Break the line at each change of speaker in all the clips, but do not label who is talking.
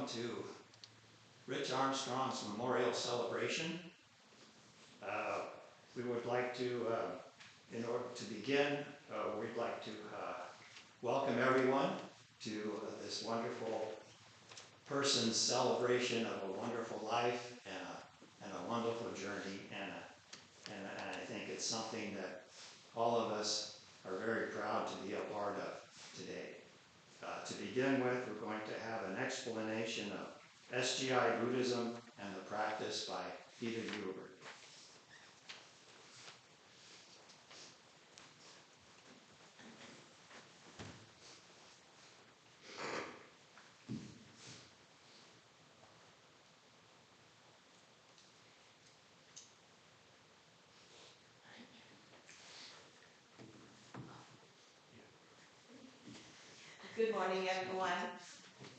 to Rich Armstrong's memorial celebration. We would like to, in order to begin, we'd like to welcome everyone to this wonderful person's celebration of a wonderful life and a wonderful journey. And I think it's something that all of us are very proud to be a part of today. To begin with, we're going to have an explanation of SGI Buddhism and the practice by Peter Huber.
Good morning, everyone,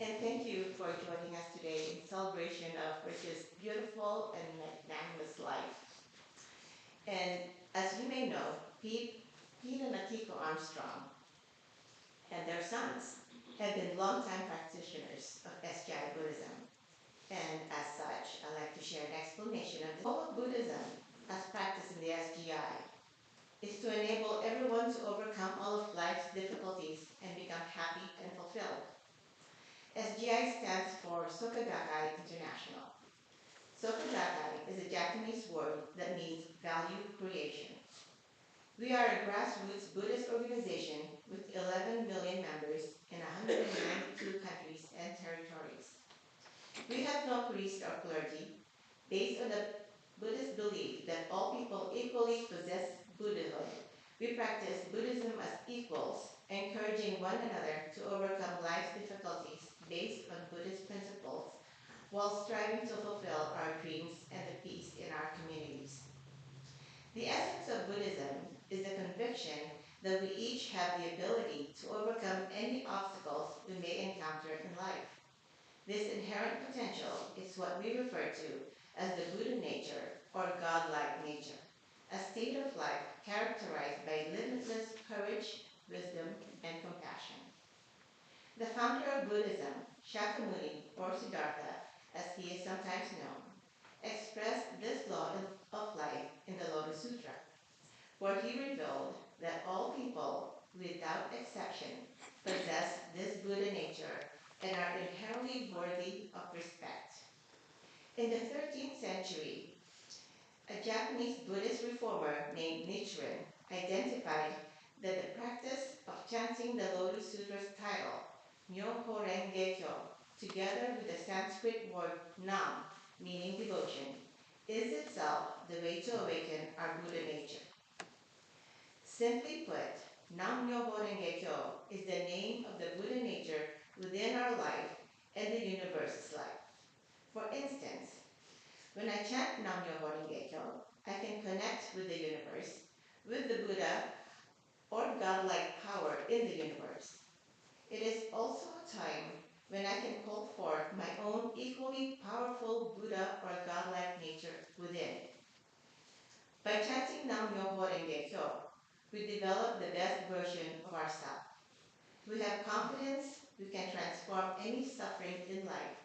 and thank you for joining us today in celebration of Rich's beautiful and magnanimous life. And as you may know, Pete and Akiko Armstrong and their sons have been longtime practitioners of SGI Buddhism. And as such, I'd like to share an explanation of the goal of Buddhism as practiced in the SGI is to enable everyone to overcome all of life's difficulties and become happy and fulfilled. SGI stands for Soka Gakkai International. Soka Gakkai is a Japanese word that means value creation. We are a grassroots Buddhist organization with 11 million members in 192 countries and territories. We have no priest or clergy, based on the Buddhist belief that all people equally possess Buddhahood. We practice Buddhism as equals, encouraging one another to overcome life's difficulties based on Buddhist principles, while striving to fulfill our dreams and the peace in our communities. The essence of Buddhism is the conviction that we each have the ability to overcome any obstacles we may encounter in life. This inherent potential is what we refer to as the Buddha nature or godlike nature, a state of life characterized by limitless courage, wisdom, and compassion. The founder of Buddhism, Shakyamuni, or Siddhartha, as he is sometimes known, expressed this law of life in the Lotus Sutra, where he revealed that all people, without exception, possess this Buddha nature and are inherently worthy of respect. In the 13th century, a Japanese Buddhist reformer named Nichiren identified that the practice of chanting the Lotus Sutra's title, Myoho Renge Kyo, together with the Sanskrit word Nam, meaning devotion, is itself the way to awaken our Buddha nature. Simply put, Nam Myoho Renge Kyo is the name of the Buddha nature within our life and the universe's life. For instance, when I chant Nam Myoho Renge Kyo, I can connect with the universe, with the Buddha or godlike power in the universe. It is also a time when I can call forth my own equally powerful Buddha or godlike nature within. By chanting Nam Myoho Renge Kyo, we develop the best version of ourselves. We have confidence we can transform any suffering in life,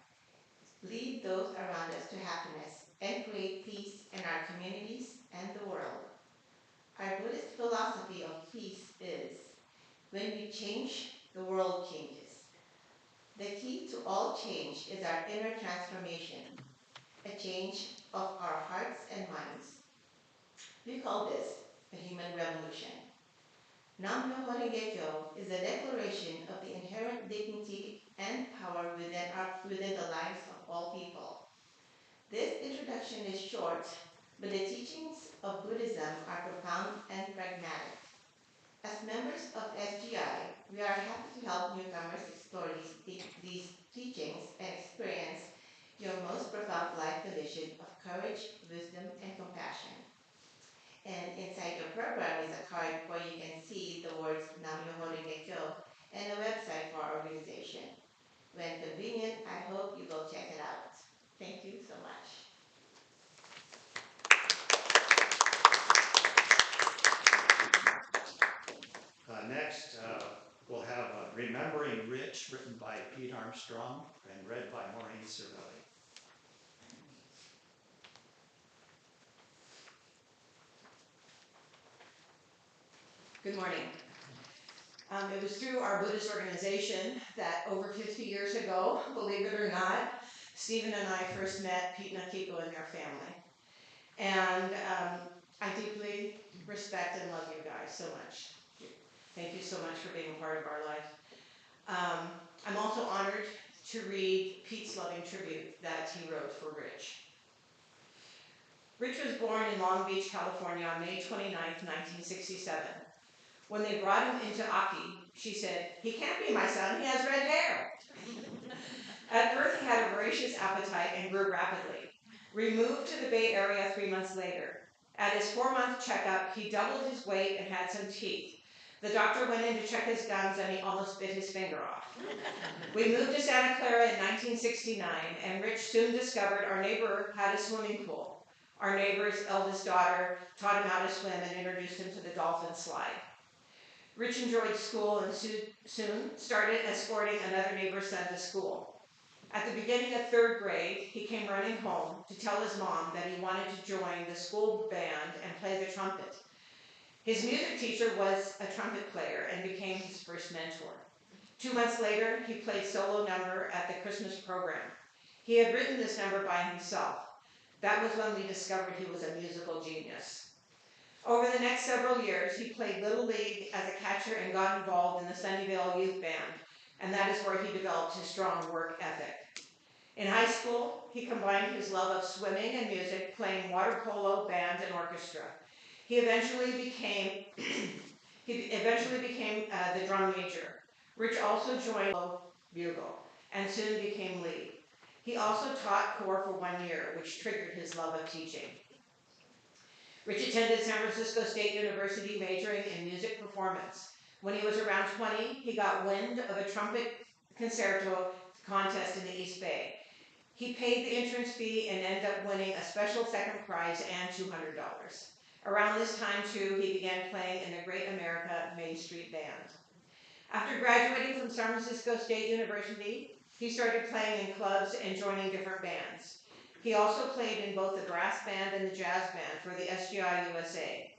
lead those around us to happiness, and create peace in our communities and the world. Our Buddhist philosophy of peace is, when we change, the world changes. The key to all change is our inner transformation, a change of our hearts and minds. We call this a human revolution. Nam Myoho Renge Kyo is a declaration of the inherent dignity and power within the lives of all people. This introduction is short, but the teachings of Buddhism are profound and pragmatic. As members of SGI, we are happy to help newcomers explore these teachings and experience your most profound life condition of courage, wisdom, and compassion. And inside your program is a card where you can see the words Nam Myoho Renge Kyo and a website for our organization. When convenient, I hope you will check it out. Thank you so much.
Next, we'll have Remembering Rich, written by Pete Armstrong, and and read by Maureen Cervelli.
Good morning. It was through our Buddhist organization that over 50 years ago, believe it or not, Stephen and I first met Pete and Akiko and their family. And I deeply respect and love you guys so much. Thank you so much for being a part of our life. I'm also honored to read Pete's loving tribute that he wrote for Rich. Rich was born in Long Beach, California on May 29, 1967. When they brought him into Aki, she said, "He can't be my son, he has red hair." At birth, he had a voracious appetite and grew rapidly. Removed to the Bay Area 3 months later. At his 4-month checkup, he doubled his weight and had some teeth. The doctor went in to check his gums and he almost bit his finger off. We moved to Santa Clara in 1969, and Rich soon discovered our neighbor had a swimming pool. Our neighbor's eldest daughter taught him how to swim and introduced him to the dolphin slide. Rich enjoyed school and soon started escorting another neighbor's son to school. At the beginning of 3rd grade, he came running home to tell his mom that he wanted to join the school band and play the trumpet. His music teacher was a trumpet player and became his first mentor. 2 months later, he played solo number at the Christmas program. He had written this number by himself. That was when we discovered he was a musical genius. Over the next several years, he played Little League as a catcher and got involved in the Sunnyvale Youth Band, and that is where he developed his strong work ethic. In high school, he combined his love of swimming and music, playing water polo, band, and orchestra. He eventually became the drum major. Rich also joined bugle and soon became lead. He also taught corps for 1 year, which triggered his love of teaching. Rich attended San Francisco State University, majoring in music performance. When he was around 20, he got wind of a trumpet concerto contest in the East Bay. He paid the entrance fee and ended up winning a special second prize and $200. Around this time, too, he began playing in the Great America Main Street Band. After graduating from San Francisco State University, he started playing in clubs and joining different bands. He also played in both the brass band and the jazz band for the SGI USA.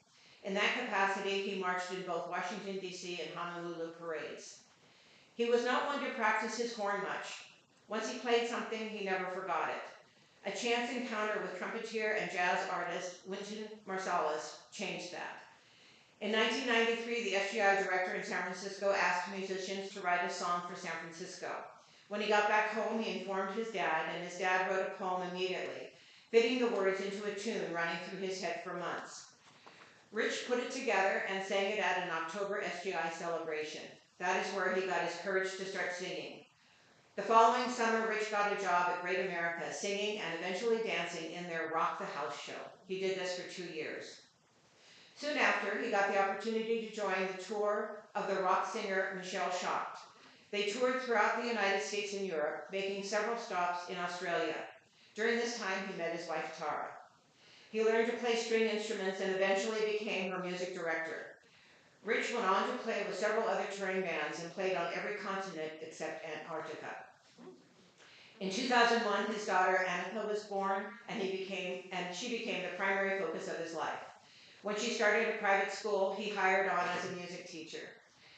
In that capacity, he marched in both Washington, D.C. and Honolulu parades. He was not one to practice his horn much. Once he played something, he never forgot it. A chance encounter with trumpeter and jazz artist Wynton Marsalis changed that. In 1993, the SGI director in San Francisco asked musicians to write a song for San Francisco. When he got back home, he informed his dad, and his dad wrote a poem immediately, fitting the words into a tune running through his head for months. Rich put it together and sang it at an October SGI celebration. That is where he got his courage to start singing. The following summer, Rich got a job at Great America, singing and eventually dancing in their Rock the House show. He did this for 2 years. Soon after, he got the opportunity to join the tour of the rock singer Michelle Shocked. They toured throughout the United States and Europe, making several stops in Australia. During this time, he met his wife, Tara. He learned to play string instruments and eventually became her music director. Rich went on to play with several other touring bands and played on every continent except Antarctica. In 2001, his daughter Annika was born, and she became the primary focus of his life. When she started a private school, he hired on as a music teacher.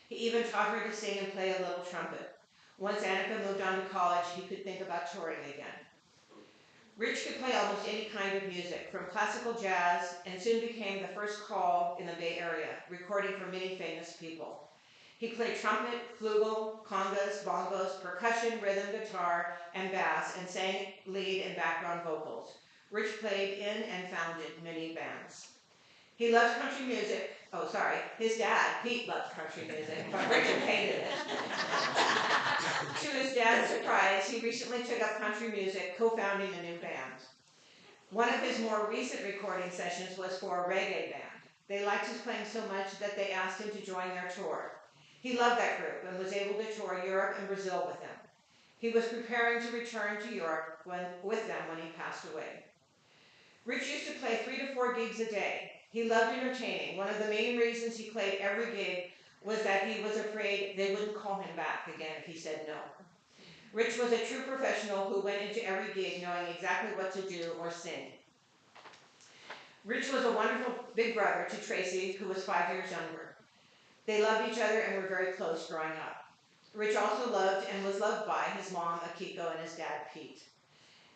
He even taught her to sing and play a little trumpet. Once Annika moved on to college, he could think about touring again. Rich could play almost any kind of music, from classical jazz, and soon became the first call in the Bay Area, recording for many famous people. He played trumpet, flugel, congas, bongos, percussion, rhythm guitar, and bass, and sang lead and background vocals. Rich played in and founded many bands. He loved country music. His dad, Pete, loved country music, but Richard hated it. To his dad's surprise, he recently took up country music, co-founding a new band. One of his more recent recording sessions was for a reggae band. They liked his playing so much that they asked him to join their tour. He loved that group and was able to tour Europe and Brazil with them. He was preparing to return to Europe with them when he passed away. Rich used to play 3 to 4 gigs a day. He loved entertaining. One of the main reasons he played every gig was that he was afraid they wouldn't call him back again if he said no. Rich was a true professional who went into every gig knowing exactly what to do or sing. Rich was a wonderful big brother to Tracy, who was 5 years younger. They loved each other and were very close growing up. Rich also loved and was loved by his mom, Akiko, and his dad, Pete.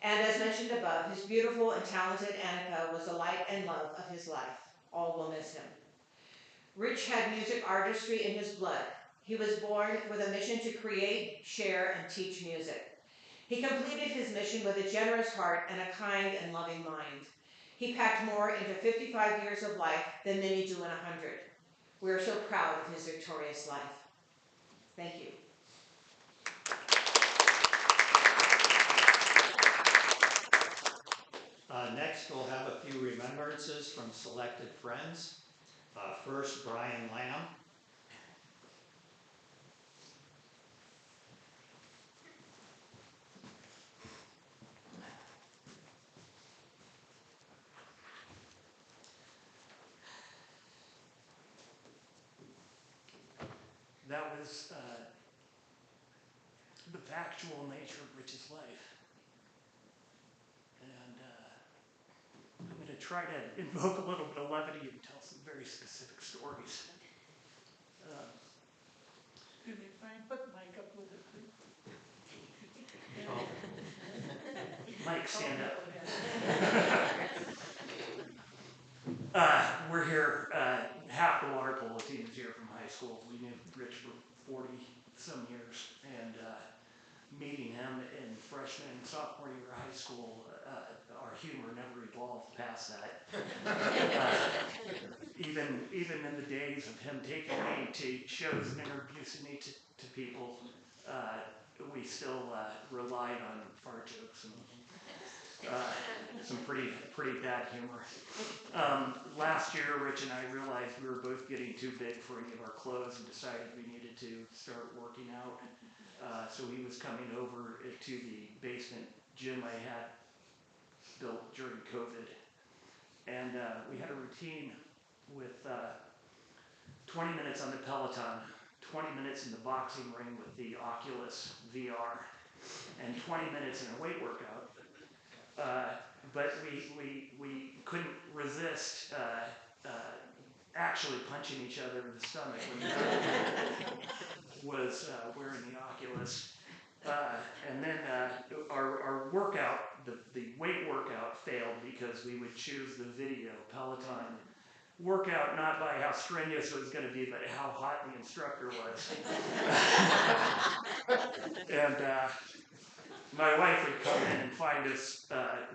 And as mentioned above, his beautiful and talented Annika was the light and love of his life. All will miss him. Rich had music artistry in his blood. He was born with a mission to create, share, and teach music. He completed his mission with a generous heart and a kind and loving mind. He packed more into 55 years of life than many do in 100. We are so proud of his victorious life. Thank you.
Next, we'll have a few remembrances from selected friends. First, Brian Lamb.
That was the factual nature of Rich's life. And I'm going to try to invoke a little bit of levity and tell some very specific stories. Do they find put the mic up a little bit? Mike, stand up. We're here, half the water polo team is here from high school. We knew Rich for 40 some years, and meeting him in freshman and sophomore year of high school, our humor never evolved past that. Even in the days of him taking me to shows and introducing me to people, we still relied on fart jokes and some pretty bad humor. Last year, Rich and I realized we were both getting too big for any of our clothes and decided we needed to start working out. So he was coming over to the basement gym I had built during COVID. And we had a routine with 20 minutes on the Peloton, 20 minutes in the boxing ring with the Oculus VR, and 20 minutes in a weight workout. But we couldn't resist actually punching each other in the stomach when the other was wearing the Oculus. And then our workout, the weight workout failed because we would choose the video Peloton workout not by how strenuous it was going to be, but how hot the instructor was. And my wife would come in and find us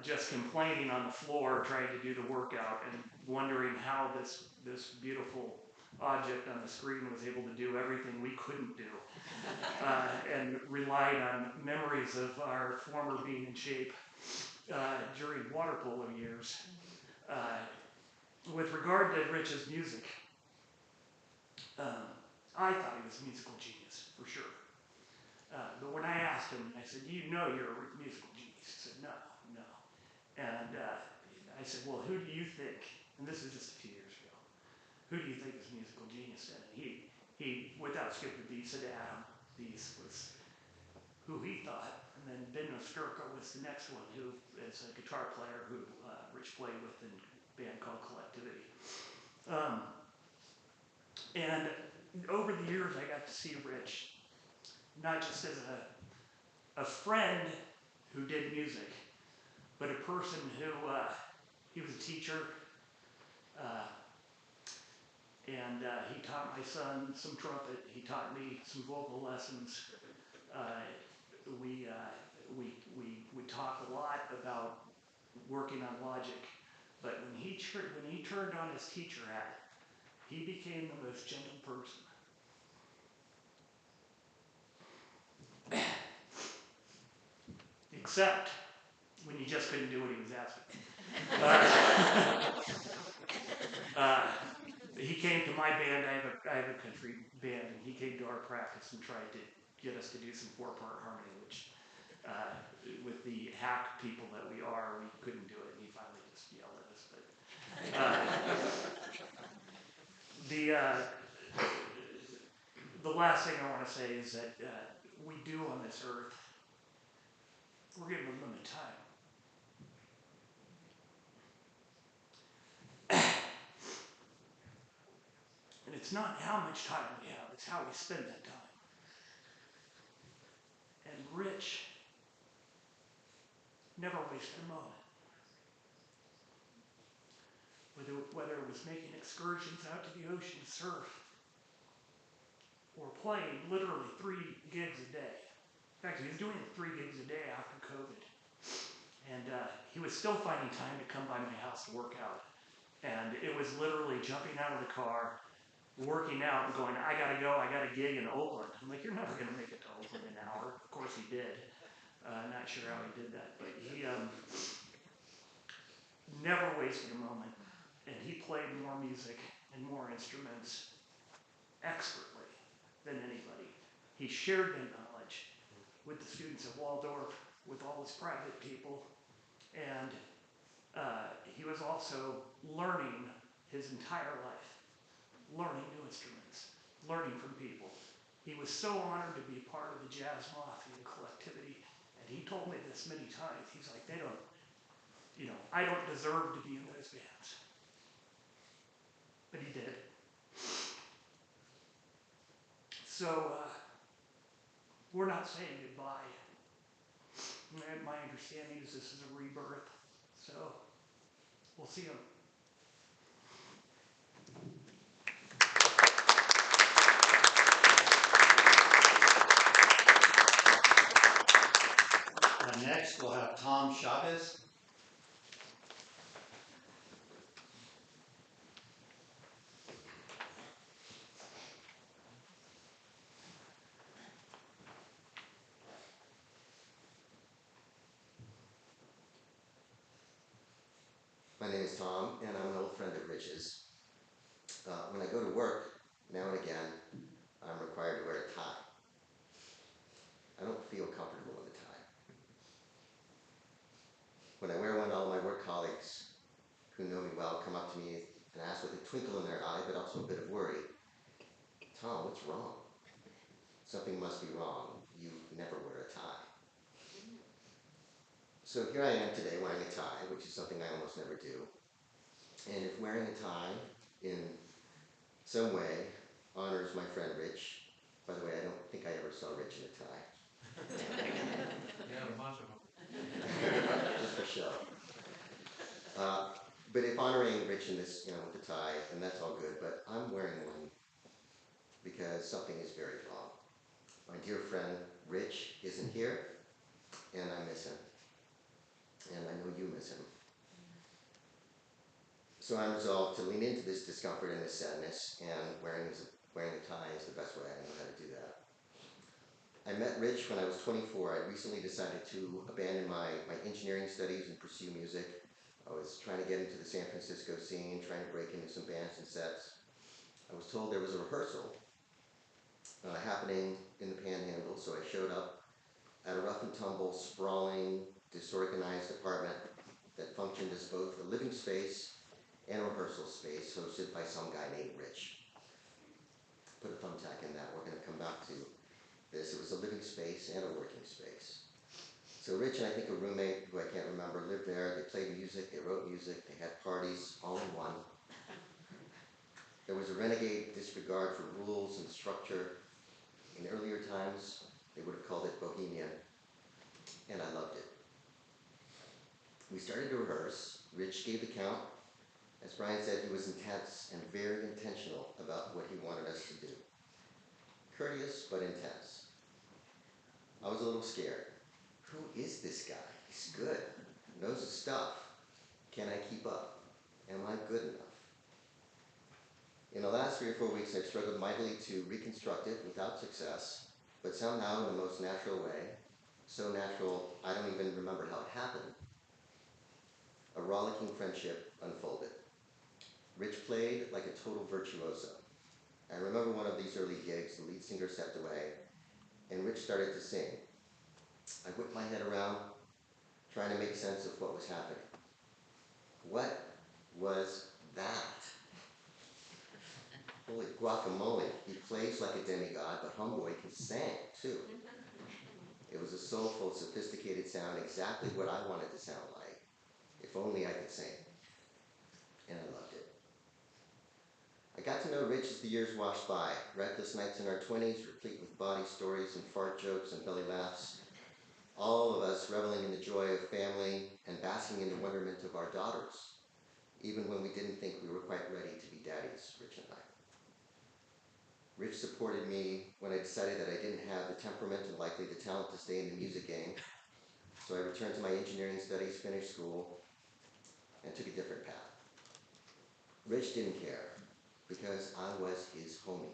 just complaining on the floor trying to do the workout and wondering how this beautiful object on the screen was able to do everything we couldn't do, and relied on memories of our former being in shape during water polo years. With regard to Rich's music, I thought he was a musical genius, for sure. But when I asked him, I said, you know you're a musical genius. He said, no. And I said, well, who do you think, and this is just a few years ago, who do you think is a musical genius? And he without skipping a beat, said Adam Dees was who he thought. And then Ben Osturka was the next one, who is a guitar player who Rich played with in a band called Collectivity. And over the years, I got to see Rich not just as a friend who did music, but a person who, he was a teacher, and he taught my son some trumpet, he taught me some vocal lessons. We talk a lot about working on Logic, but when he turned on his teacher hat, he became the most gentle person. Except when you just couldn't do what he was asking. He came to my band. I have a country band, and he came to our practice and tried to get us to do some 4-part harmony, which with the hack people that we are, we couldn't do it, and he finally just yelled at us. But the last thing I want to say is that we do on this earth We're given a limited time. And it's not how much time we have, it's how we spend that time. And Rich never wasted a moment. Whether it was making excursions out to the ocean to surf, or playing literally 3 gigs a day. In fact, he was doing 3 gigs a day after COVID. And he was still finding time to come by my house to work out. And it was literally jumping out of the car, working out, and going, I gotta go, I got a gig in Oakland. I'm like, you're never gonna make it to Oakland in an hour. Of course he did. Not sure how he did that, but he never wasted a moment. And he played more music and more instruments expertly than anybody. He shared the knowledge with the students at Waldorf, with all his private people, and he was also learning his entire life, learning new instruments, learning from people. He was so honored to be part of the Jazz Mafia collectivity, and he told me this many times. He's like, I don't deserve to be in those bands. But he did. So, we're not saying goodbye. My understanding is this is a rebirth. So, we'll see him.
Next, we'll have Tom Chavez.
My name is Tom, and I'm an old friend of Rich's. When I go to work, now and again, I'm required to wear a tie. I don't feel comfortable in a tie. When I wear one, all my work colleagues who know me well come up to me and ask with a twinkle in their eye, but also a bit of worry, Tom, what's wrong? Something must be wrong. You never wear a tie. So here I am today wearing a tie, which is something I almost never do. And if wearing a tie in some way honors my friend Rich, by the way, I don't think I ever saw Rich in a tie.
Yeah, a bunch of them.
Just for show. But if honoring Rich in this, with the tie, then that's all good. But I'm wearing one because something is very wrong. My dear friend Rich isn't here, and I miss him. And I know you miss him. So I'm resolved to lean into this discomfort and this sadness, and wearing a tie is the best way I know how to do that. I met Rich when I was 24. I recently decided to abandon my engineering studies and pursue music. I was trying to get into the San Francisco scene, trying to break into some bands and sets. I was told there was a rehearsal happening in the Panhandle, so I showed up at a rough and tumble, sprawling, disorganized apartment that functioned as both a living space and a rehearsal space hosted by some guy named Rich. Put a thumbtack in that. We're going to come back to this. It was a living space and a working space. So Rich and I think a roommate who I can't remember lived there. They played music, they wrote music, they had parties all in one. There was a renegade disregard for rules and structure. In earlier times, they would have called it bohemian, and I loved it. We started to rehearse. Rich gave the count. As Brian said, he was intense and very intentional about what he wanted us to do. Courteous, but intense. I was a little scared. Who is this guy? He's good. Knows his stuff. Can I keep up? Am I good enough? In the last 3 or 4 weeks, I've struggled mightily to reconstruct it without success, but somehow in the most natural way, so natural I don't even remember how it happened, a rollicking friendship unfolded. Rich played like a total virtuoso. I remember one of these early gigs, the lead singer stepped away, and Rich started to sing. I whipped my head around, trying to make sense of what was happening. What was that? Holy guacamole, he plays like a demigod, but homeboy can sing too. It was a soulful, sophisticated sound, exactly what I wanted to sound like, if only I could sing. And I loved it. I got to know Rich as the years washed by, reckless nights in our 20s, replete with body stories and fart jokes and belly laughs. All of us reveling in the joy of family and basking in the wonderment of our daughters, even when we didn't think we were quite ready to be daddies, Rich and I. Rich supported me when I decided that I didn't have the temperament and likely the talent to stay in the music game, so I returned to my engineering studies, finished school, and took a different path. Rich didn't care, because I was his homie.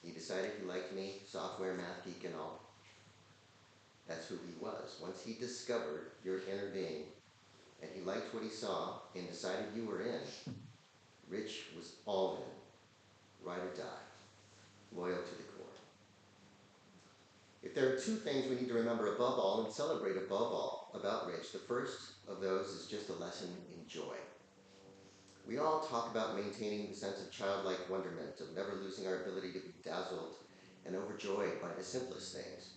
He decided he liked me, software, math geek, and all. That's who he was. Once he discovered your inner being, and he liked what he saw and decided you were in, Rich was all in, ride or die, loyal to the core. If there are two things we need to remember above all and celebrate above all about Rich, the first of those is just a lesson in joy. We all talk about maintaining the sense of childlike wonderment, of never losing our ability to be dazzled and overjoyed by the simplest things.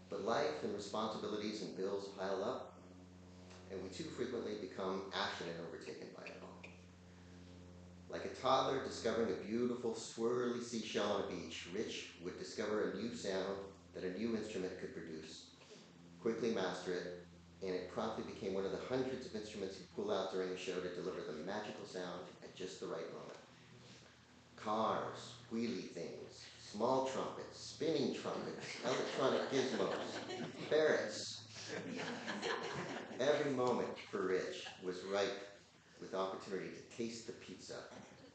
But life and responsibilities and bills pile up, and we too frequently become ashen and overtaken by it all. Like a toddler discovering a beautiful swirly seashell on a beach, Rich would discover a new sound that a new instrument could produce, quickly master it, and it promptly became one of the hundreds of instruments he'd pull out during the show to deliver the magical sound at just the right moment. Cars, wheelie things, small trumpets, spinning trumpets, electronic gizmos, ferrets. Every moment for Rich was ripe with opportunity to taste the pizza,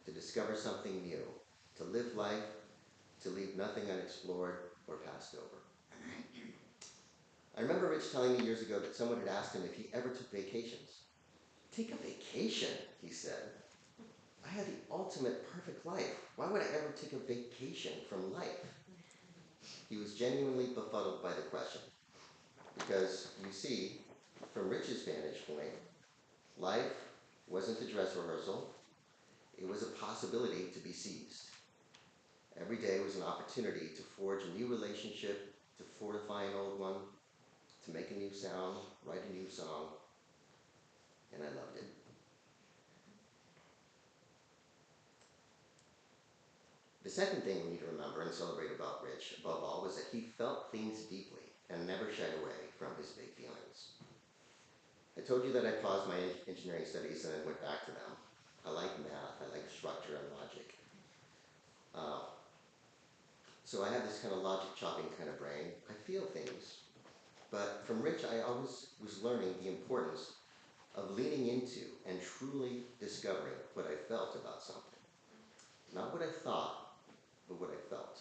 to discover something new, to live life, to leave nothing unexplored or passed over. I remember Rich telling me years ago that someone had asked him if he ever took vacations. Take a vacation, he said. I had the ultimate perfect life. Why would I ever take a vacation from life? He was genuinely befuddled by the question. Because, you see, from Rich's vantage point, life wasn't a dress rehearsal. It was a possibility to be seized. Every day was an opportunity to forge a new relationship, to fortify an old one, to make a new sound, write a new song, and I loved it. The second thing we need to remember and celebrate about Rich, above all, was that he felt things deeply and never shied away from his big feelings. I told you that I paused my engineering studies and then went back to them. I like math, I like structure and logic. So I have this kind of logic chopping kind of brain. I feel things. But from Rich, I always was learning the importance of leaning into and truly discovering what I felt about something. Not what I thought, but what I felt.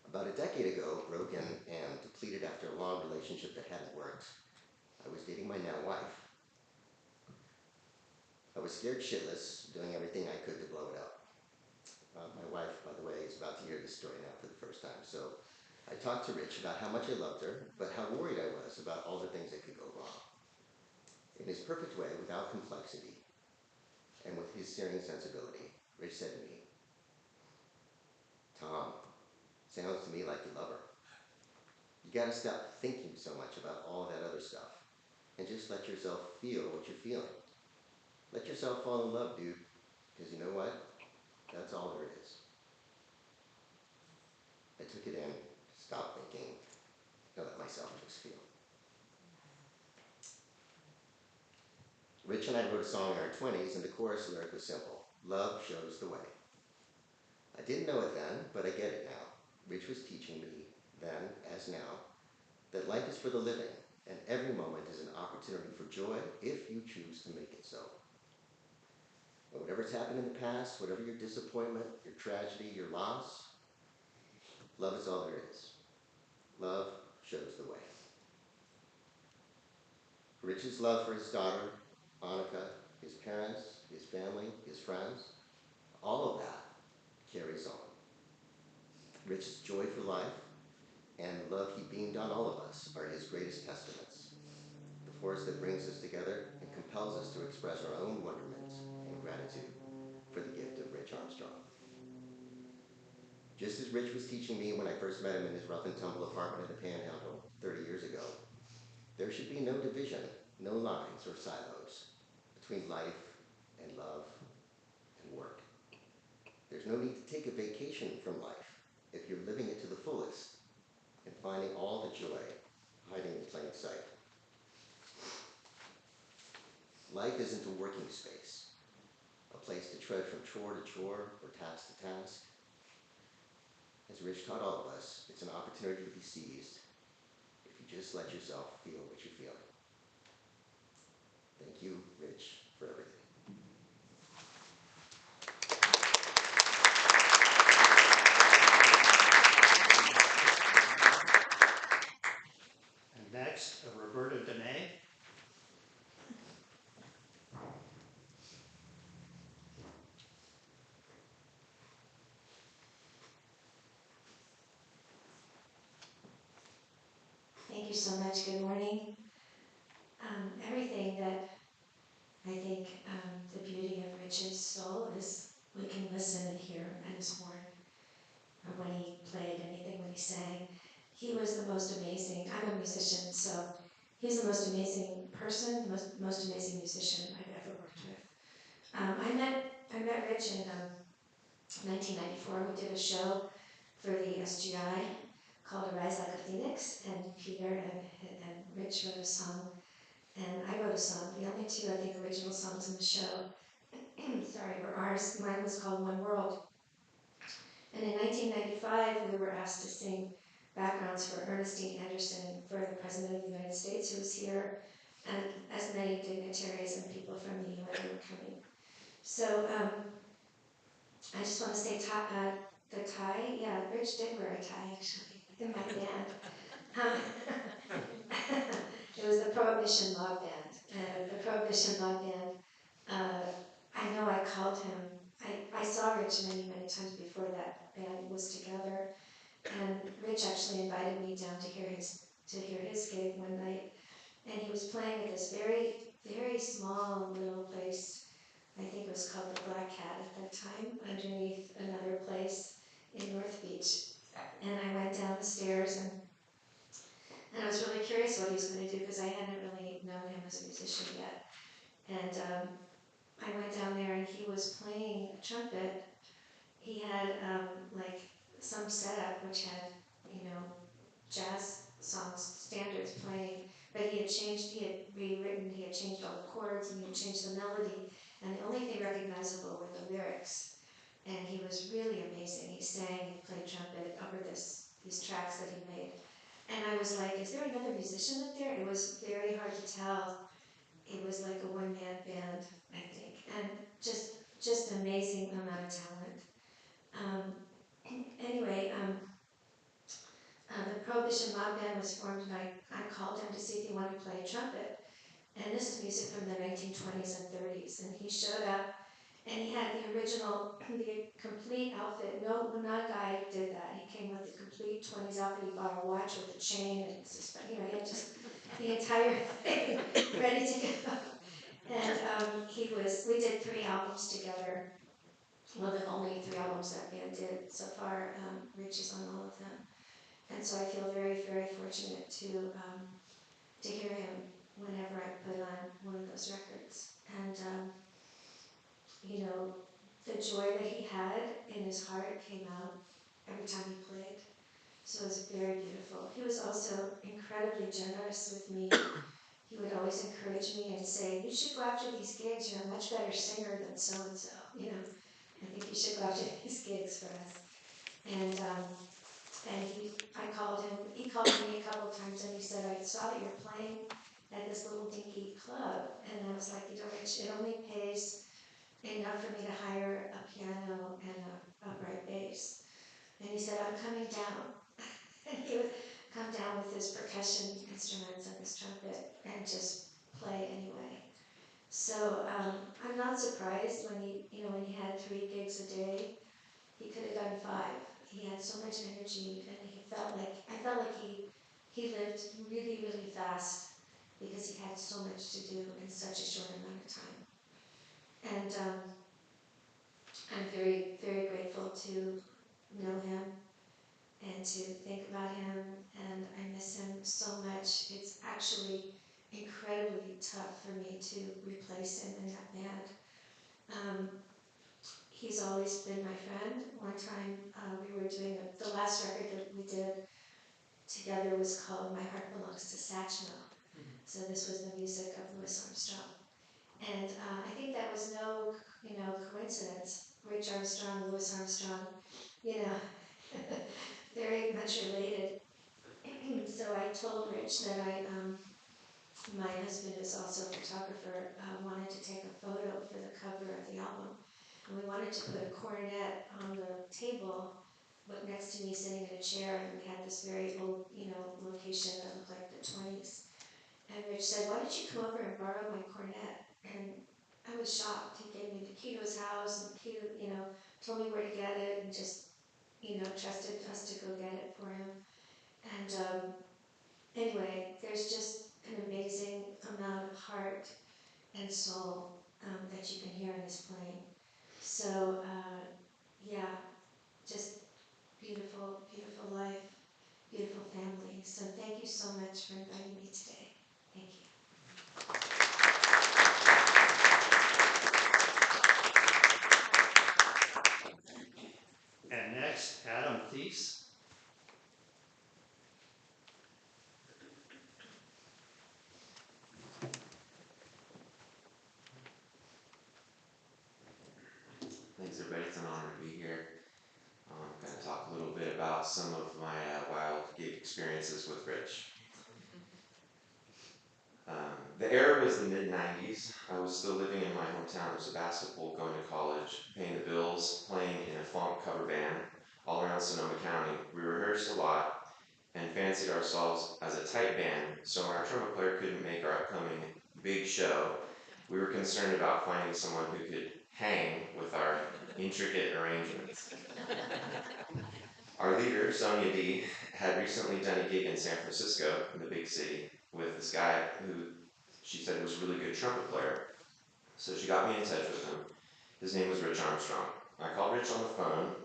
About a decade ago, broken and depleted after a long relationship that hadn't worked, I was dating my now wife. I was scared shitless, doing everything I could to blow it up. My wife, by the way, is about to hear this story now for the first time, so I talked to Rich about how much I loved her, but how worried I was about all the things that could go wrong. In his perfect way, without complexity, and with his searing sensibility, Rich said to me, "Tom, sounds to me like you love her. You gotta stop thinking so much about all that other stuff, and just let yourself feel what you're feeling. Let yourself fall in love, dude, because you know what? That's all there is." I took it in, stopped thinking, and let myself just feel. Rich and I wrote a song in our 20s, and the chorus lyric was simple. Love shows the way. I didn't know it then, but I get it now. Rich was teaching me, then as now, that life is for the living, and every moment is an opportunity for joy if you choose to make it so. And whatever's happened in the past, whatever your disappointment, your tragedy, your loss, love is all there is. Love shows the way. Rich's love for his daughter, Annika, his parents, his family, his friends, all of that carries on. Rich's joy for life and the love he beamed on all of us are his greatest testaments. The force that brings us together and compels us to express our own wonderment and gratitude for the gift of Rich Armstrong. Just as Rich was teaching me when I first met him in his rough and tumble apartment in the Panhandle 30 years ago, there should be no division, no lines or silos between life and love and work. There's no need to take a vacation from life if you're living it to the fullest and finding all the joy hiding in plain sight. Life isn't a working space, a place to tread from chore to chore or task to task. As Rich taught all of us, it's an opportunity to be seized if you just let yourself feel what you're feeling. Thank you, Rich, for everything.
And next, Roberta Dene.
Thank you so much. Good morning. Everything that I think the beauty of Rich's soul is we can listen and hear at his horn, or when he played anything, when he sang. He was the most amazing. I'm a musician, so he's the most amazing person, the most amazing musician I've ever worked with. I met Rich in 1994. We did a show for the SGI called Arise Like a Phoenix, and Peter and Rich wrote a song, and I wrote a song. The only two, I think, original songs in the show, were ours. Mine was called One World. And in 1995, we were asked to sing backgrounds for Ernestine Anderson, for the President of the United States, who was here, and as many dignitaries and people from the UN were coming. So I just want to say the tie, yeah, Rich did wear a tie, actually, in my band. It was the Prohibition Log Band. And the Prohibition Log Band, I know I called him. I saw Rich many, many times before that band was together. And Rich actually invited me down to hear his gig one night. And he was playing at this very, very small little place. I think it was called the Black Cat at that time, underneath another place in North Beach. And I went down the stairs and I was really curious what he was going to do because I hadn't really known him as a musician yet. And I went down there and he was playing a trumpet. He had like some setup which had, jazz songs, standards playing, but he had rewritten, he had changed all the chords and he had changed the melody. And the only thing recognizable were the lyrics. And he was really amazing. He sang, he played trumpet over these tracks that he made. And I was like, is there another musician up there? It was very hard to tell. It was like a one-man band, I think. And just amazing amount of talent. Anyway, the Prohibition Log Band was formed and I called him to see if he wanted to play trumpet. And this is music from the 1920s and 30s. And he showed up and he had the complete outfit. No, not a guy did that. He came with the complete 20s outfit. He bought a watch with a chain and he had just the entire thing ready to go. And we did 3 albums together. Well, the only 3 albums that band did so far. Rich is on all of them. And so I feel very, very fortunate to hear him whenever I put on one of those records. And, the joy that he had in his heart came out every time he played. So it was very beautiful. He was also incredibly generous with me. He would always encourage me and say, you should go after these gigs. You're a much better singer than so-and-so. I think you should go after these gigs for us. And he called me a couple of times and he said, I saw that you're playing at this little dinky club. And I was like, Rich, it only pays enough for me to hire a piano and a upright bass. And he said, I'm coming down. And he would come down with his percussion instruments and his trumpet and just play anyway. So I'm not surprised when he had 3 gigs a day. He could have done 5. He had so much energy, and I felt like he lived really, really fast because he had so much to do in such a short amount of time. And I'm very, very grateful to know him and to think about him, and I miss him so much. It's actually incredibly tough for me to replace him in that band. He's always been my friend. One time we were doing the last record that we did together was called My Heart Belongs to Satchmo. So this was the music of Louis Armstrong. And I think that was no, coincidence. Rich Armstrong, Louis Armstrong, very much related. So I told Rich that my husband is also a photographer, wanted to take a photo for the cover of the album. And we wanted to put a cornet on the table, but next to me sitting in a chair, and we had this very old, location that looked like the 20s. And Rich said, "Why don't you come over and borrow my cornet?" And I was shocked. He gave me the key to his house and the key to, told me where to get it and just, trusted us to go get it for him. And anyway, there's just an amazing amount of heart and soul that you can hear in his playing. So, yeah, just beautiful, beautiful life, beautiful family. So thank you so much for inviting me today. Thank you.
And next, Adam Thies.
Thanks, everybody. It's an honor to be here. I'm going to talk a little bit about some of my wild gig experiences with Rich. The era was the mid-90s. I was still living in my hometown of Sebastopol, going to college, paying the bills, playing in a funk cover band all around Sonoma County. We rehearsed a lot and fancied ourselves as a tight band, so when our trumpet player couldn't make our upcoming big show, we were concerned about finding someone who could hang with our intricate arrangements. Our leader, Sonia D., had recently done a gig in San Francisco, in the big city, with this guy who she said was a really good trumpet player. So she got me in touch with him. His name was Rich Armstrong. I called Rich on the phone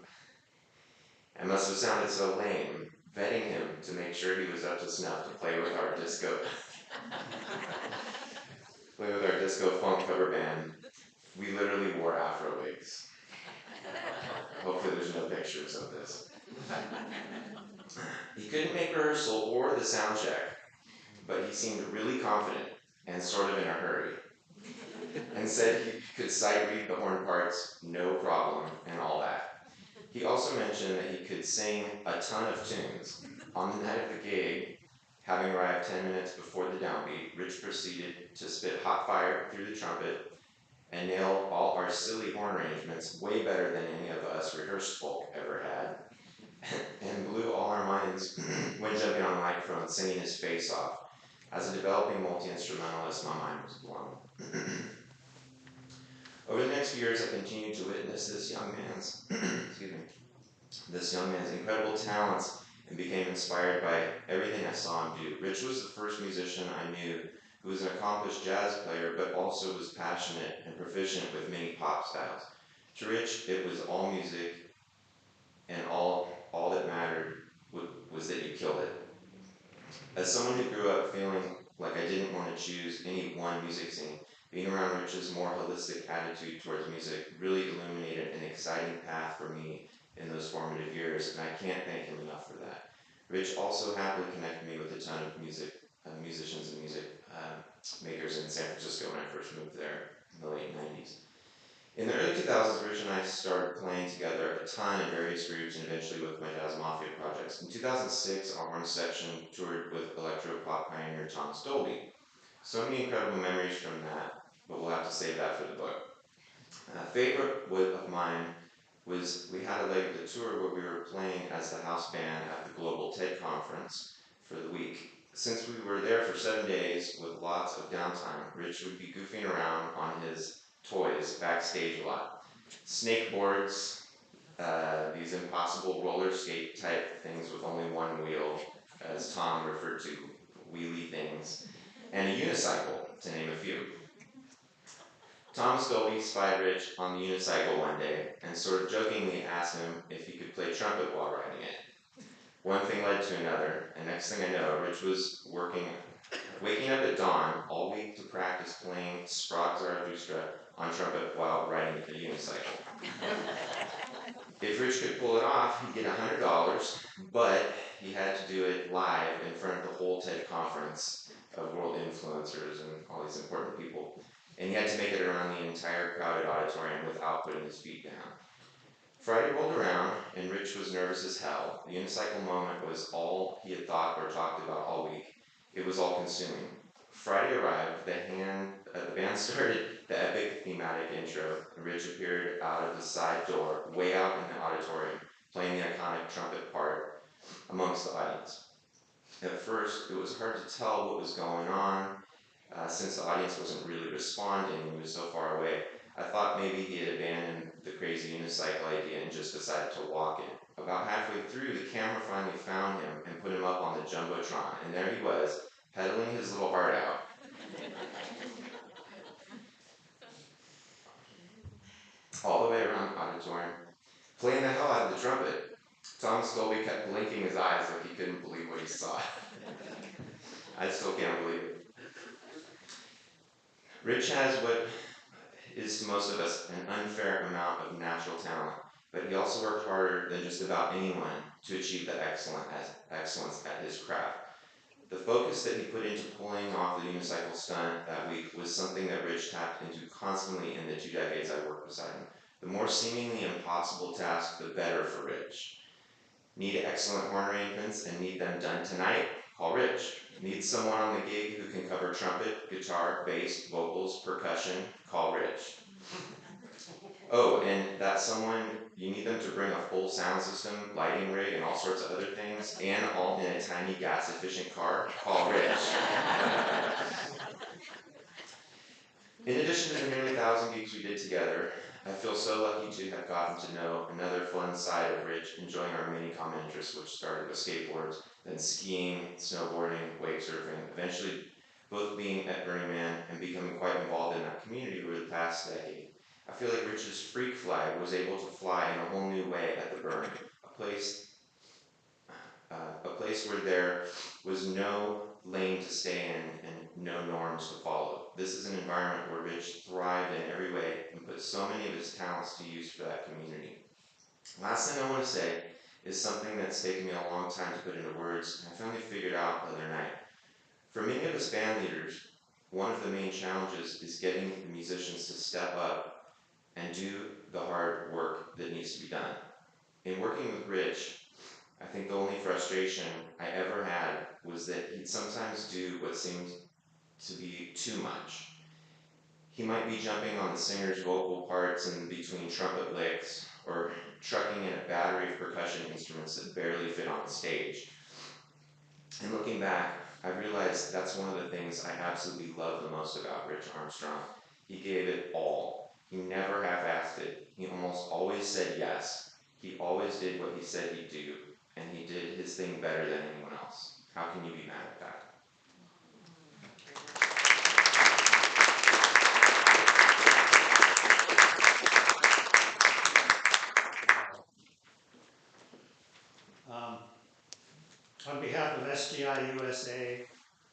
and must have sounded so lame, vetting him to make sure he was up to snuff to play with our disco funk cover band. We literally wore afro wigs. Hopefully there's no pictures of this. He couldn't make rehearsal or the sound check, but he seemed really confident and sort of in a hurry, and said he could sight read the horn parts, no problem, and all that. He also mentioned that he could sing a ton of tunes. On the night of the gig, having arrived 10 minutes before the downbeat, Rich proceeded to spit hot fire through the trumpet and nail all our silly horn arrangements way better than any of us rehearsed folk ever had, and blew all our minds when jumping on the microphone singing his face off. As a developing multi-instrumentalist, my mind was blown. Over the next few years, I continued to witness this young man's incredible talents and became inspired by everything I saw him do. Rich was the first musician I knew who was an accomplished jazz player, but also was passionate and proficient with many pop styles. To Rich, it was all music, and all that mattered was that you killed it. As someone who grew up feeling like I didn't want to choose any one music scene, being around Rich's more holistic attitude towards music really illuminated an exciting path for me in those formative years, and I can't thank him enough for that. Rich also happily connected me with a ton of musicians and music makers in San Francisco when I first moved there in the late 90s. In the early 2000s, Rich and I started playing together a ton in various groups and eventually with my Jazz Mafia projects. In 2006, our horn section toured with electro-pop pioneer Thomas Dolby. So many incredible memories from that, but we'll have to save that for the book. Favorite of mine was we had a leg of the tour where we were playing as the house band at the Global TED Conference for the week. Since we were there for 7 days with lots of downtime, Rich would be goofing around on his toys backstage a lot. Snakeboards, these impossible roller skate type things with only one wheel, as Tom referred to, wheelie things, and a unicycle, to name a few. Thomas Dolby spied Rich on the unicycle one day and sort of jokingly asked him if he could play trumpet while riding it. One thing led to another, and next thing I know, Rich was waking up at dawn all week to practice playing Sprague Zarathustra on trumpet while riding a unicycle. If Rich could pull it off, he'd get $100, but he had to do it live in front of the whole TED conference of world influencers and all these important people. And he had to make it around the entire crowded auditorium without putting his feet down. Friday rolled around, and Rich was nervous as hell. The unicycle moment was all he had thought or talked about all week. It was all consuming. Friday arrived, the band started the epic thematic intro, and Rich appeared out of the side door, way out in the auditorium, playing the iconic trumpet part amongst the audience. At first, it was hard to tell what was going on, since the audience wasn't really responding and he was so far away. I thought maybe he had abandoned the crazy unicycle idea and just decided to walk it. About halfway through, the camera finally found him and put him up on the Jumbotron, and there he was, pedaling his little heart out. All the way around the auditorium, playing the hell out of the trumpet. Thomas Dolby kept blinking his eyes like he couldn't believe what he saw. I still can't believe it. Rich has what is to most of us an unfair amount of natural talent, but he also worked harder than just about anyone to achieve the excellence at his craft. The focus that he put into pulling off the unicycle stunt that week was something that Rich tapped into constantly in the 2 decades I worked beside him. The more seemingly impossible task, the better for Rich. Need excellent horn arrangements and need them done tonight? Call Rich. Need someone on the gig who can cover trumpet, guitar, bass, vocals, percussion? Call Rich. Oh, and that someone, you need them to bring a full sound system, lighting rig, and all sorts of other things, and all in a tiny gas-efficient car? Call Rich. In addition to the nearly 1,000 gigs we did together, I feel so lucky to have gotten to know another fun side of Rich, enjoying our many common interests, which started with skateboards, then skiing, snowboarding, wake surfing, eventually both being at Burning Man and becoming quite involved in that community over the past decade. I feel like Rich's freak flag was able to fly in a whole new way at the Burn, a place where there was no lane to stay in and no norms to follow. This is an environment where Rich thrived in every way and put so many of his talents to use for that community. Last thing I want to say is something that's taken me a long time to put into words, and I finally figured out the other night. For many of us band leaders, one of the main challenges is getting the musicians to step up and do the hard work that needs to be done. In working with Rich, I think the only frustration I ever had was that he'd sometimes do what seemed to be too much. He might be jumping on the singer's vocal parts in between trumpet licks, or trucking in a battery of percussion instruments that barely fit on the stage. And looking back, I realized that's one of the things I absolutely love the most about Rich Armstrong. He gave it all. He never half-assed it. He almost always said yes. He always did what he said he'd do, and he did his thing better than anyone else. How can you be mad at that?
On behalf of SGI USA,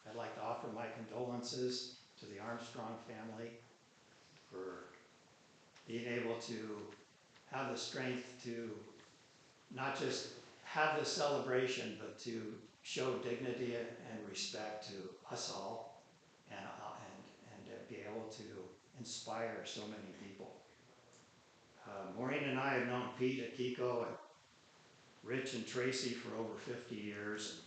I'd like to offer my condolences to the Armstrong family for being able to have the strength to not just have this celebration, but to show dignity and respect to us all, and to be able to inspire so many people. Maureen and I have known Pete, Akiko, and Rich and Tracy for over 50 years.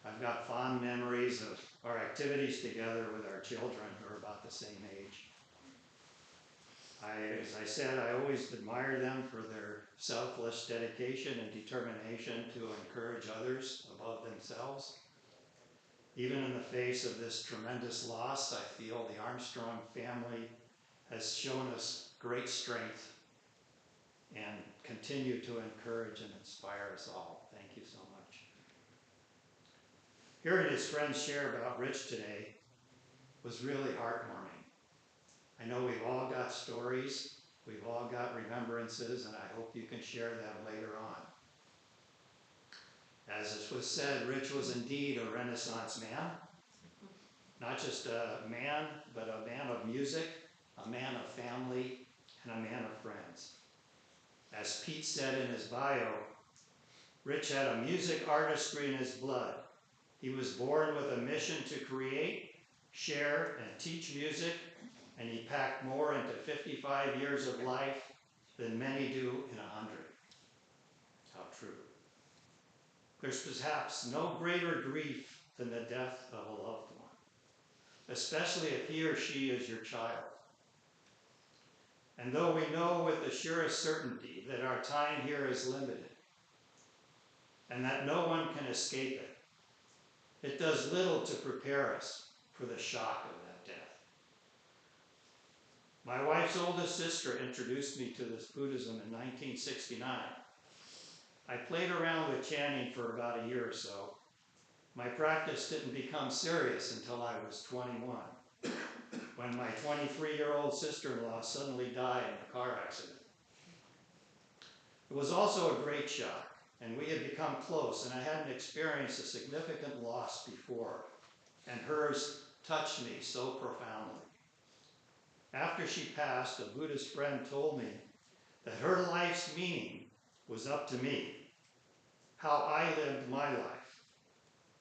I've got fond memories of our activities together with our children who are about the same age. As I said, I always admire them for their selfless dedication and determination to encourage others above themselves. Even in the face of this tremendous loss, I feel the Armstrong family has shown us great strength and continue to encourage and inspire us all. Thank you so much. Hearing his friends share about Rich today was really heartwarming. I know we've all stories. We've all got remembrances, and I hope you can share them later on. As it was said, Rich was indeed a Renaissance man. Not just a man, but a man of music, a man of family, and a man of friends. As Pete said in his bio, Rich had a music artistry in his blood. He was born with a mission to create, share, and teach music, and he packed more into 55 years of life than many do in 100. How true. There's perhaps no greater grief than the death of a loved one, especially if he or she is your child. And though we know with the surest certainty that our time here is limited and that no one can escape it, it does little to prepare us for the shock of that death. My wife's oldest sister introduced me to this Buddhism in 1969. I played around with chanting for about a year or so. My practice didn't become serious until I was 21, when my 23-year-old sister-in-law suddenly died in a car accident. It was also a great shock, and we had become close, and I hadn't experienced a significant loss before, and hers touched me so profoundly. After she passed, a Buddhist friend told me that her life's meaning was up to me, how I lived my life,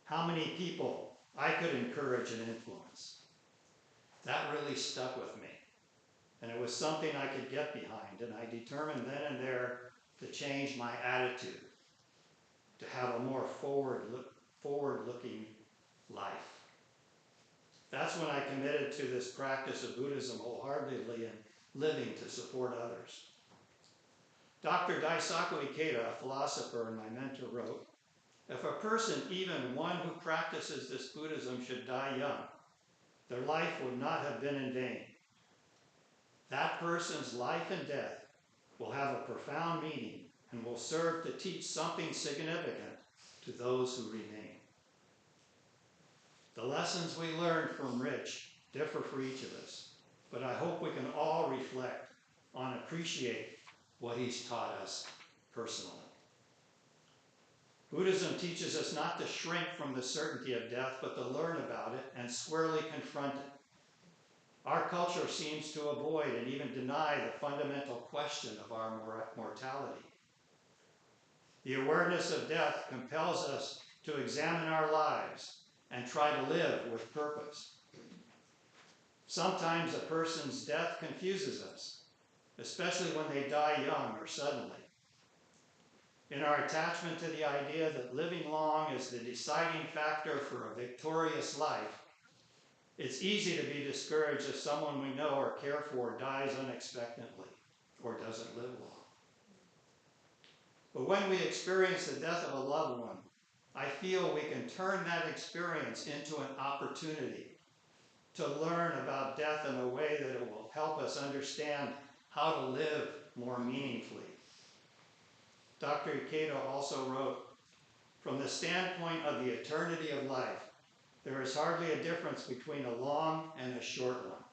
how many people I could encourage and influence. That really stuck with me, and it was something I could get behind, and I determined then and there to change my attitude, to have a more forward-looking life. That's when I committed to this practice of Buddhism wholeheartedly and living to support others. Dr. Daisaku Ikeda, a philosopher and my mentor, wrote, "If a person, even one who practices this Buddhism, should die young, their life would not have been in vain. That person's life and death will have a profound meaning and will serve to teach something significant to those who remain." The lessons we learned from Rich differ for each of us, but I hope we can all reflect on and appreciate what he's taught us personally. Buddhism teaches us not to shrink from the certainty of death, but to learn about it and squarely confront it. Our culture seems to avoid and even deny the fundamental question of our mortality. The awareness of death compels us to examine our lives and try to live with purpose. Sometimes a person's death confuses us, especially when they die young or suddenly. In our attachment to the idea that living long is the deciding factor for a victorious life, it's easy to be discouraged if someone we know or care for dies unexpectedly or doesn't live long. But when we experience the death of a loved one, I feel we can turn that experience into an opportunity to learn about death in a way that it will help us understand how to live more meaningfully. Dr. Ikeda also wrote, "From the standpoint of the eternity of life, there is hardly a difference between a long and a short one.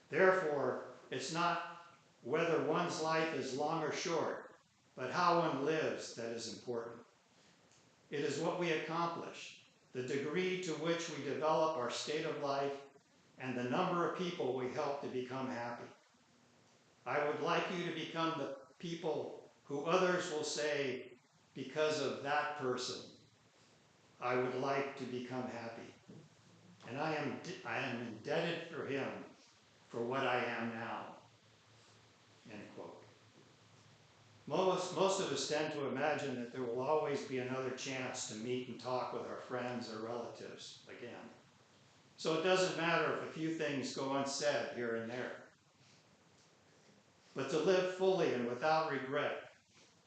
Therefore, it's not whether one's life is long or short, but how one lives that is important. It is what we accomplish, the degree to which we develop our state of life, and the number of people we help to become happy. I would like you to become the people who others will say, because of that person, I would like to become happy. And I am indebted for him for what I am now." End quote. Most of us tend to imagine that there will always be another chance to meet and talk with our friends or relatives again. So it doesn't matter if a few things go unsaid here and there. But to live fully and without regret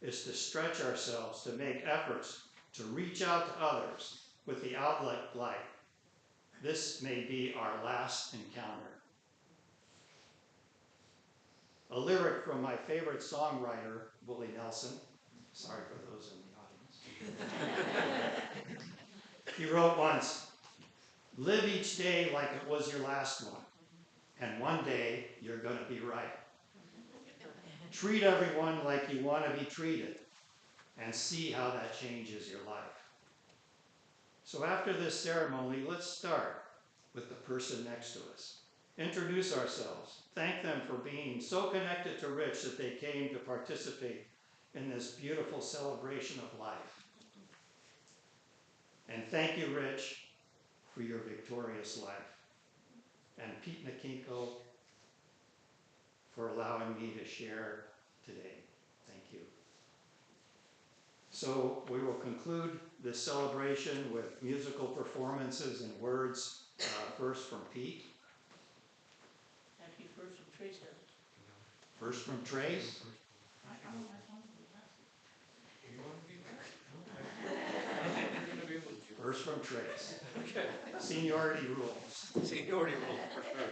is to stretch ourselves, to make efforts to reach out to others with the outlet like, this may be our last encounter. A lyric from my favorite songwriter, Willie Nelson. Sorry for those in the audience. He wrote once, "Live each day like it was your last one. and one day you're going to be right. Treat everyone like you want to be treated, and see how that changes your life. So after this ceremony, let's start with the person next to us. Introduce ourselves. Thank them for being so connected to Rich that they came to participate in this beautiful celebration of life. And thank you, Rich, for your victorious life. And Pete Nakinko for allowing me to share today. Thank you. So we will conclude this celebration with musical performances and words, first from Pete.
Actually, first from Trace does it.
First from Trace. First from Trace.
Okay.
Seniority rules.
Seniority rule, for sure.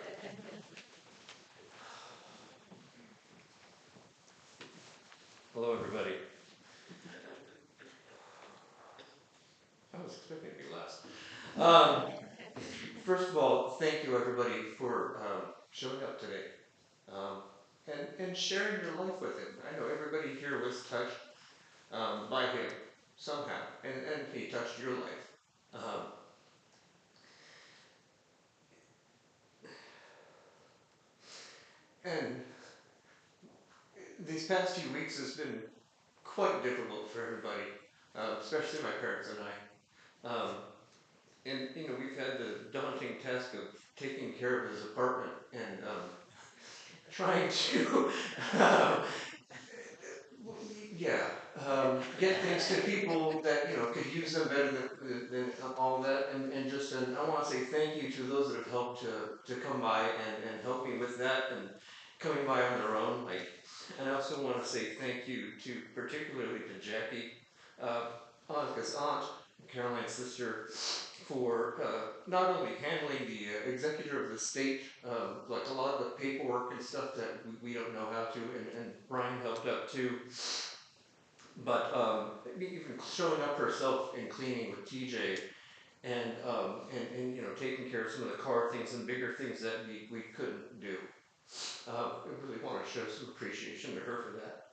Hello, everybody. I was expecting to be last. First of all, thank you, everybody, for showing up today and sharing your life with him. I know everybody here was touched by him somehow, and he touched your life. And these past few weeks has been quite difficult for everybody, especially my parents and I. And you know, we've had the daunting task of taking care of his apartment and trying to, get things to people that could use them better than all that. And just, I want to say thank you to those that have helped to come by and help me with that and coming by on their own. And I also want to say thank you to particularly to Jackie, Annika's aunt, Caroline's sister, for not only handling the executor of the state, like a lot of the paperwork and stuff that we don't know how to, and Brian helped out too, but even showing up herself and cleaning with TJ, and taking care of some of the car things and bigger things that we couldn't do. I really want to show some appreciation to her for that.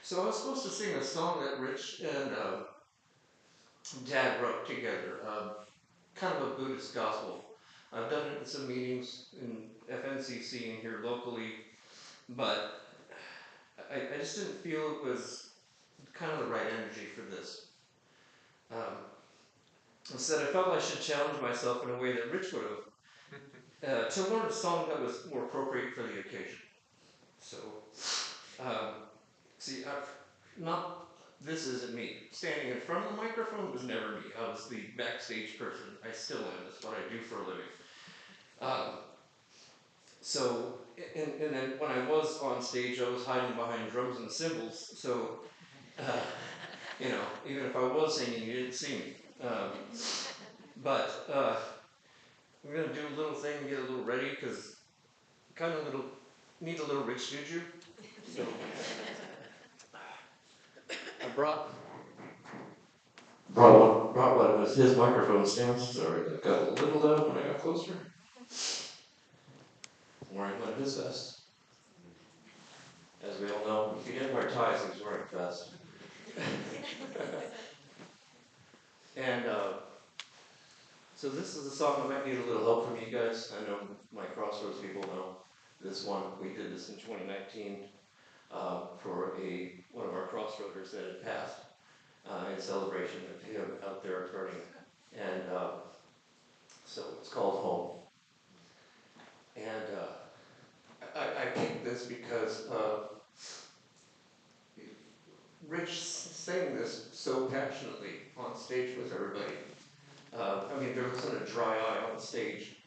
So I was supposed to sing a song that Rich and Dad wrote together, kind of a Buddhist gospel. I've done it in some meetings in FNCC and here locally, but I just didn't feel it was kind of the right energy for this. Instead, I felt I should challenge myself in a way that Rich would have, to learn a song that was more appropriate for the occasion. So, this isn't me. Standing in front of the microphone was never me. I was the backstage person. I still am. That's what I do for a living. And then when I was on stage, I was hiding behind drums and cymbals. So, even if I was singing, you didn't see me. But we're going to do a little thing and get a little ready because need a little Rich Juju. So I brought what was his microphone stand. Sorry, it got a little loud when I got closer. I'm wearing one of his vests. As we all know, if he didn't wear ties, he was wearing a vest. And so this is a song that might need a little help from you guys. I know my Crossroads people know this one. We did this in 2019 for one of our Crossroaders that had passed in celebration of him out there burning. And so it's called Home. And I picked this because Rich sang this so passionately on stage with everybody. There wasn't a dry eye on the stage,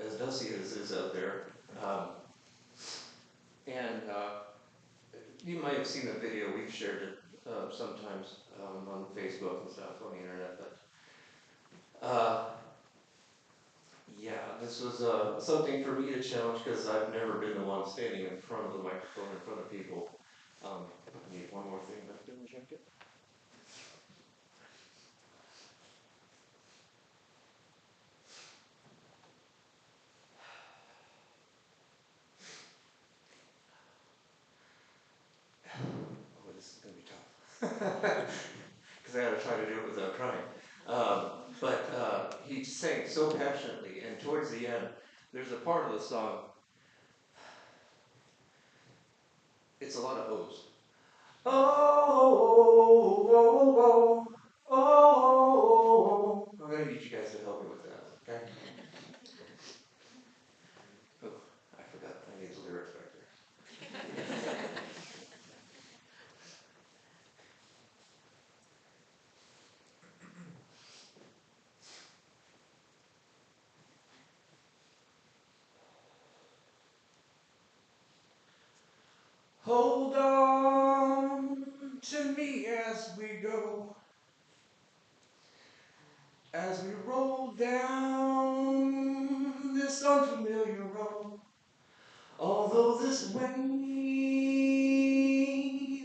as dusty as is out there. You might have seen the video. We've shared it sometimes on Facebook and stuff on the internet. But this was something for me to challenge because I've never been the one standing in front of the microphone in front of people. I need one more thing left in the jacket. because I had to try to do it without crying. But he sang so passionately, and towards the end, there's a part of the song. It's a lot of O's. Oh, oh, oh. I'm gonna need you guys to help me with that, okay? Oh, I forgot. I need the lyrics back there. Hold on to me as we go, as we roll down this unfamiliar road. Although this wave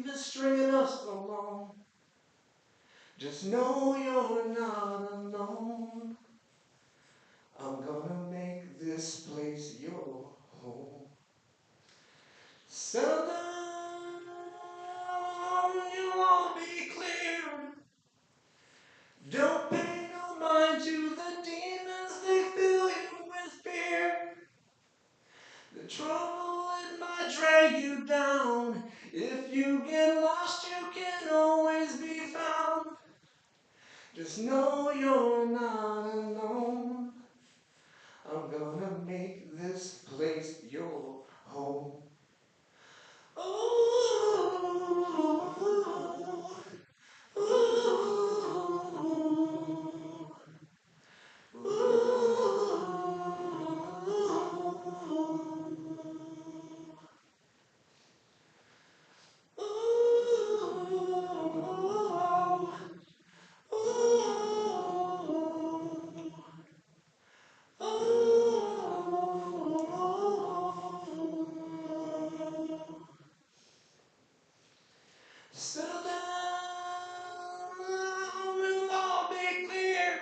is stringing us along, just know you're not alone. I'm gonna make this place your home. Settle down, you'll all be clear. Don't pay no mind to the demons, they fill you with fear. The trouble, it might drag you down. If you get lost, you can always be found. Just know you're not alone. I'm gonna make this place your home. Ooh, ooh, ooh, Settle down, we'll all be clear.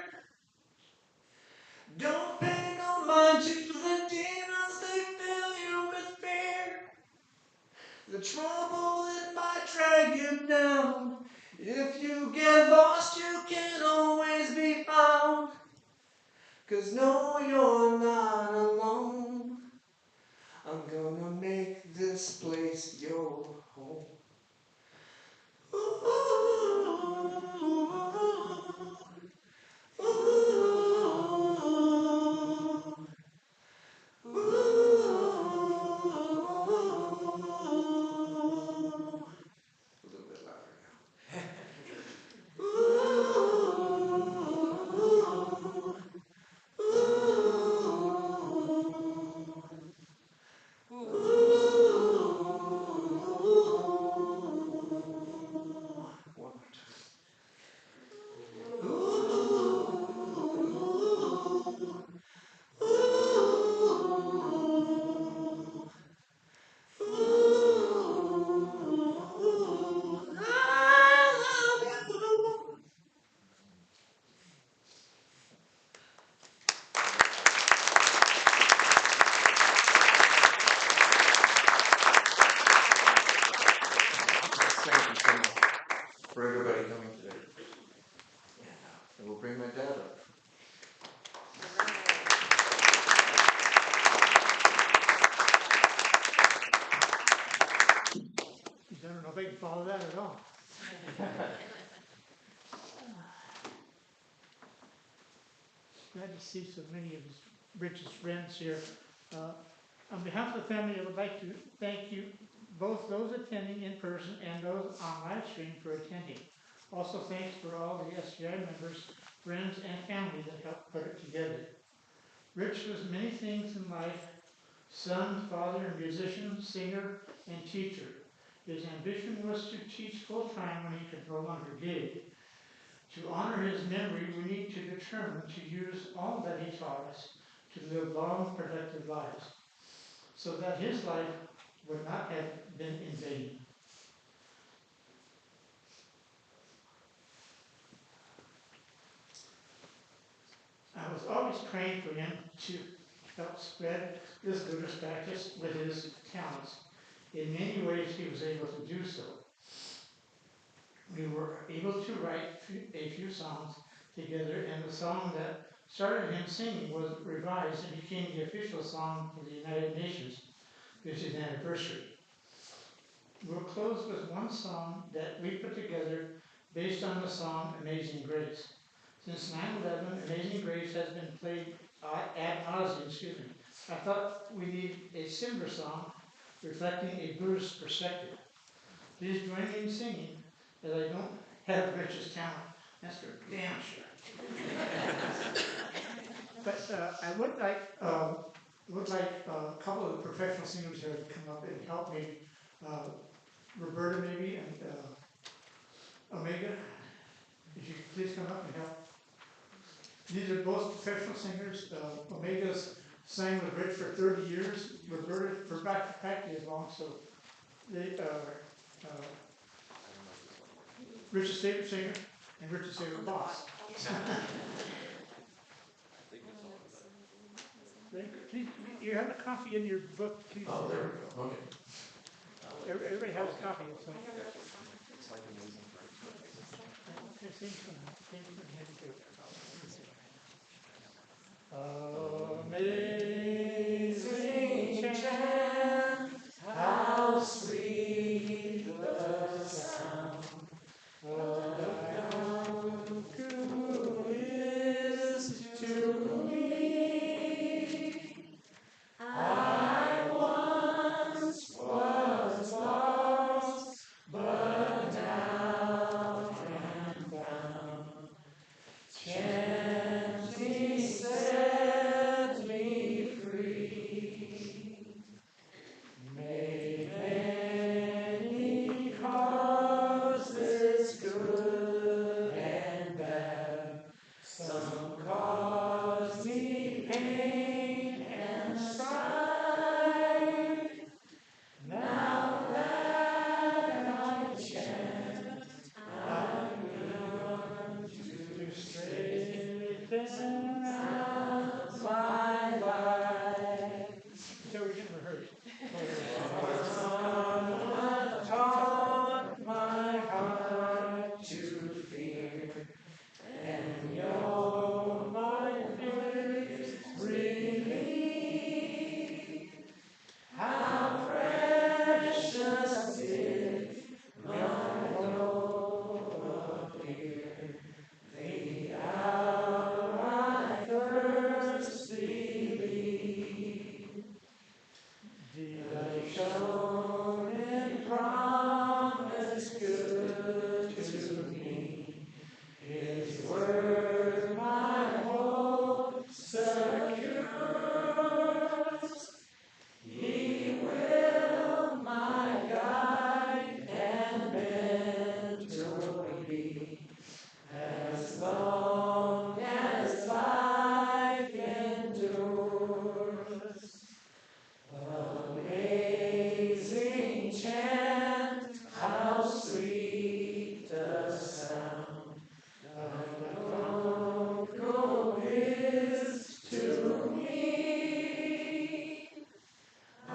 Don't pay no mind to the demons, they fill you with fear. The trouble, it might drag you down. If you get lost, you can always be found. 'Cause no, you're not alone. I'm gonna make this place your home. Ooh, ooh, a little bit louder now. One more time. Thank you so much for everybody coming today. And we'll bring my dad up.
I don't know if I can follow that at all. Glad to see so many of Rich's friends here. On behalf of the family, I would like to thank you, both those attending in person and those on live stream, for attending. Also, thanks for all the SGI members, friends, and family that helped put it together. Rich was many things in life: son, father, musician, singer, and teacher. His ambition was to teach full-time when he could no longer gig. To honor his memory, we need to determine to use all that he taught us to live long, productive lives, so that his life would not have been in vain. I was always praying for him to help spread this Buddhist practice with his talents. In many ways, he was able to do so. we were able to write a few songs together, and the song that started him singing was revised and became the official song for the United Nations 50th anniversary. We'll close with one song that we put together based on the song Amazing Grace. Since 9/11, Amazing Grace has been played ad nauseum, I thought we need a similar song reflecting a Buddhist perspective. Please join me in singing, as I don't have Rich's talent. That's for damn sure. But I would like a couple of the professional singers here to come up and help me. Roberta maybe and Omega, if you could please come up and help. These are both professional singers. Omega's sang with Rich for 30 years. Roberta for practically as long, so they Rich's favorite singer and Rich's favorite boss. Please, you have a copy in your book, please.
Oh, there we go, okay.
Everybody has a copy. So.
It's like Amazing
Okay, same thing. Amazing chant, how sweet the sound of who is to me. I once was lost, but now am found. Chanting set me free. May many causes good and bad, some cause me pain and strife. Now that I chant, I'm learned to straighten out my life. So we're going to rehearse. Taught my heart to fear, and you're my first relief. How precious did my Lord appear, the hour I first believed. Devotion and promise good to me, His word my hope secures. He will my guide and mentor be, as long as life endures. Amazing chant, how sweet the sound of the local is to me. I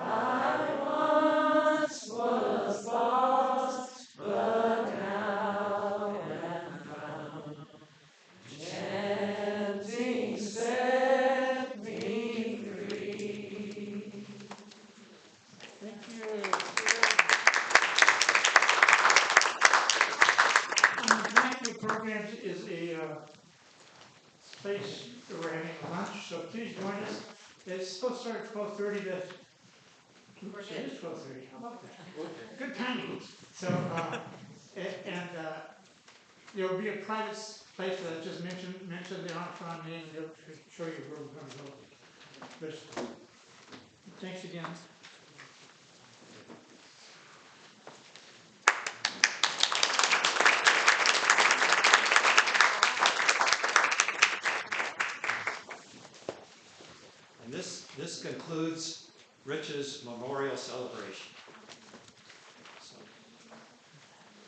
once was lost, but now am found. Chanting set me free. Thank you. The Thankful Programs is a place where we're having lunch, so please join us. It's supposed to start at 12:30. It is 12:30. How about that? Good timing. So, there will be a private place that I just mentioned the Armstrong name, and they'll show you where we're going to go. But thanks again.
And this concludes Rich's memorial celebration.